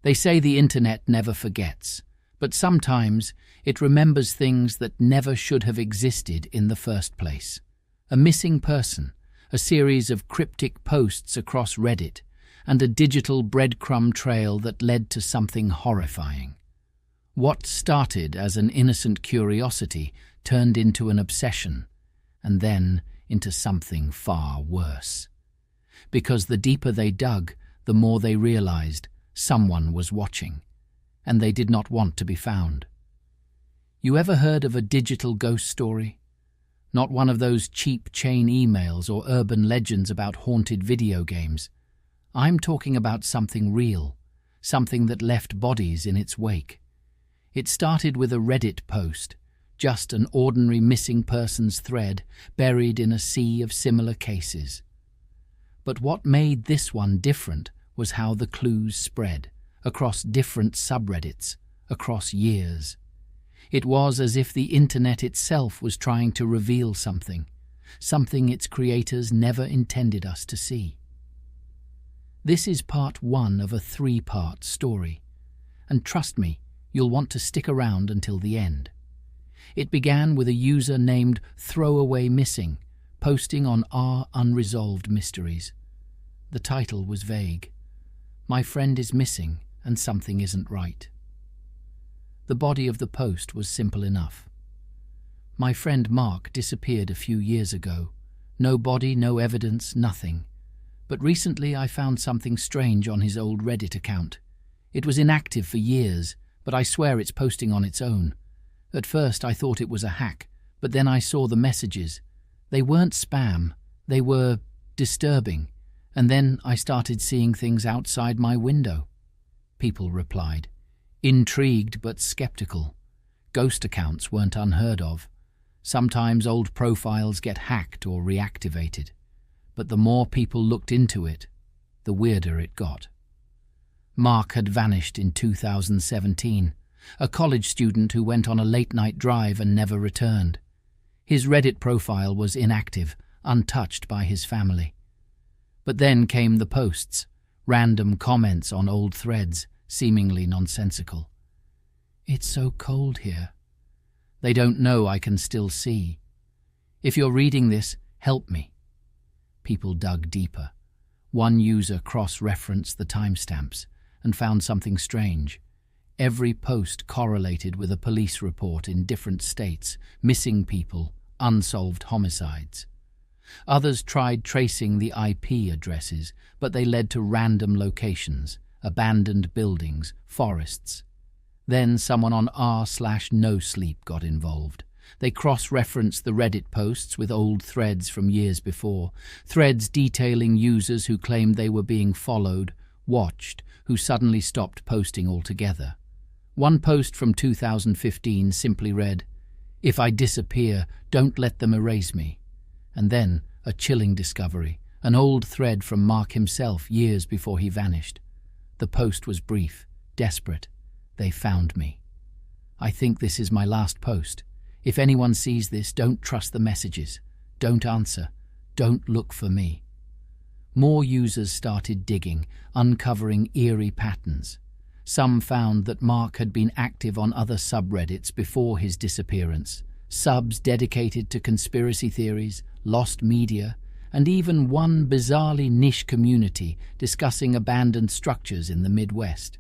They say the internet never forgets, but sometimes it remembers things that never should have existed in the first place. A missing person, a series of cryptic posts across Reddit, and a digital breadcrumb trail that led to something horrifying. What started as an innocent curiosity turned into an obsession, and then into something far worse. Because the deeper they dug, the more they realized someone was watching, and they did not want to be found. You ever heard of a digital ghost story? Not one of those cheap chain emails or urban legends about haunted video games. I'm talking about something real, something that left bodies in its wake. It started with a Reddit post, just an ordinary missing persons thread buried in a sea of similar cases. But what made this one different was how the clues spread, across different subreddits, across years. It was as if the internet itself was trying to reveal something its creators never intended us to see. This is part one of a 3-part story, and trust me, you'll want to stick around until the end. It began with a user named Throwaway Missing, posting on our unresolved mysteries. The title was vague. My friend is missing and something isn't right. The body of the post was simple enough. My friend Mark disappeared a few years ago. No body, no evidence, nothing. But recently I found something strange on his old Reddit account. It was inactive for years, but I swear it's posting on its own. At first I thought it was a hack, but then I saw the messages. They weren't spam, they were disturbing. And then I started seeing things outside my window. People replied, intrigued but skeptical. Ghost accounts weren't unheard of. Sometimes old profiles get hacked or reactivated. But the more people looked into it, the weirder it got. Mark had vanished in 2017, a college student who went on a late-night drive and never returned. His Reddit profile was inactive, untouched by his family. But then came the posts, random comments on old threads, seemingly nonsensical. It's so cold here. They don't know I can still see. If you're reading this, help me. People dug deeper. One user cross-referenced the timestamps and found something strange. Every post correlated with a police report in different states, missing people, unsolved homicides. Others tried tracing the IP addresses, but they led to random locations, abandoned buildings, forests. Then someone on r/NoSleep got involved. They cross-referenced the Reddit posts with old threads from years before, threads detailing users who claimed they were being followed, watched, who suddenly stopped posting altogether. One post from 2015 simply read, "If I disappear, don't let them erase me." And then a chilling discovery, an old thread from Mark himself years before he vanished. The post was brief, desperate. They found me. I think this is my last post. If anyone sees this, don't trust the messages. Don't answer. Don't look for me. More users started digging, uncovering eerie patterns. Some found that Mark had been active on other subreddits before his disappearance. Subs dedicated to conspiracy theories, lost media, and even one bizarrely niche community discussing abandoned structures in the Midwest.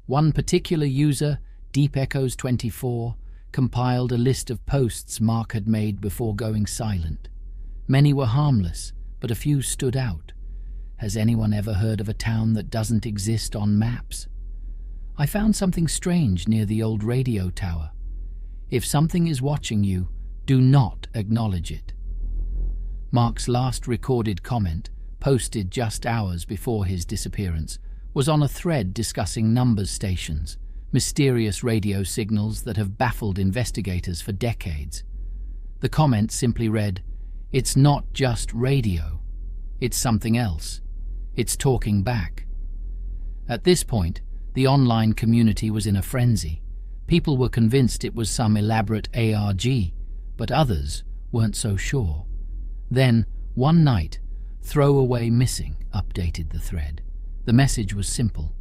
One particular user, Deep Echoes 24, compiled a list of posts Mark had made before going silent. Many were harmless, but a few stood out. Has anyone ever heard of a town that doesn't exist on maps? I found something strange near the old radio tower. If something is watching you, do not acknowledge it. Mark's last recorded comment, posted just hours before his disappearance, was on a thread discussing numbers stations, mysterious radio signals that have baffled investigators for decades. The comment simply read, "It's not just radio. It's something else. It's talking back." At this point, the online community was in a frenzy. People were convinced it was some elaborate ARG, but others weren't so sure. Then, one night, Throwaway Missing updated the thread. The message was simple.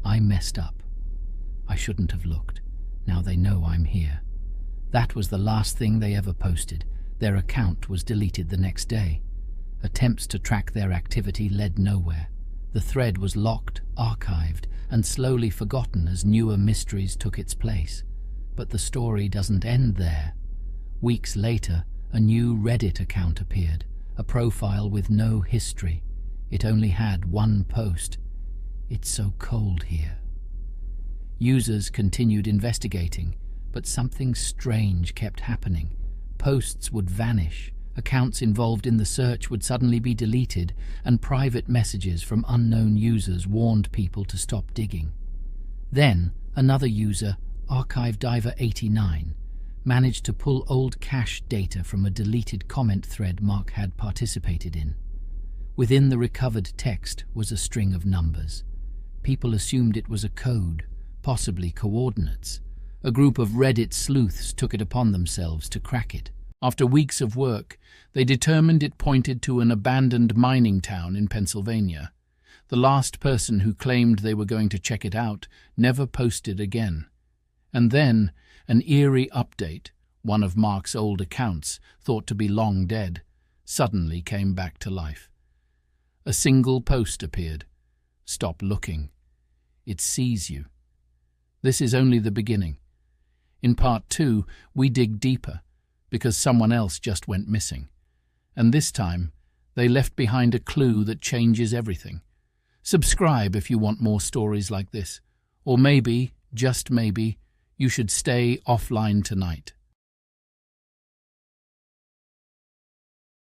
I messed up. I shouldn't have looked. Now they know I'm here. That was the last thing they ever posted. Their account was deleted the next day. Attempts to track their activity led nowhere. The thread was locked, archived, and slowly forgotten as newer mysteries took its place. But the story doesn't end there. Weeks later, a new Reddit account appeared, a profile with no history. It only had one post. "It's so cold here." Users continued investigating, but something strange kept happening. Posts would vanish, accounts involved in the search would suddenly be deleted, and private messages from unknown users warned people to stop digging. Then, another user, Archive Diver 89, managed to pull old cache data from a deleted comment thread Mark had participated in. Within the recovered text was a string of numbers. People assumed it was a code, possibly coordinates. A group of Reddit sleuths took it upon themselves to crack it. After weeks of work, they determined it pointed to an abandoned mining town in Pennsylvania. The last person who claimed they were going to check it out never posted again. And then, an eerie update, one of Mark's old accounts, thought to be long dead, suddenly came back to life. A single post appeared. "Stop looking. It sees you." This is only the beginning. In part 2, we dig deeper, because someone else just went missing. And this time, they left behind a clue that changes everything. Subscribe if you want more stories like this. Or maybe, just maybe, you should stay offline tonight.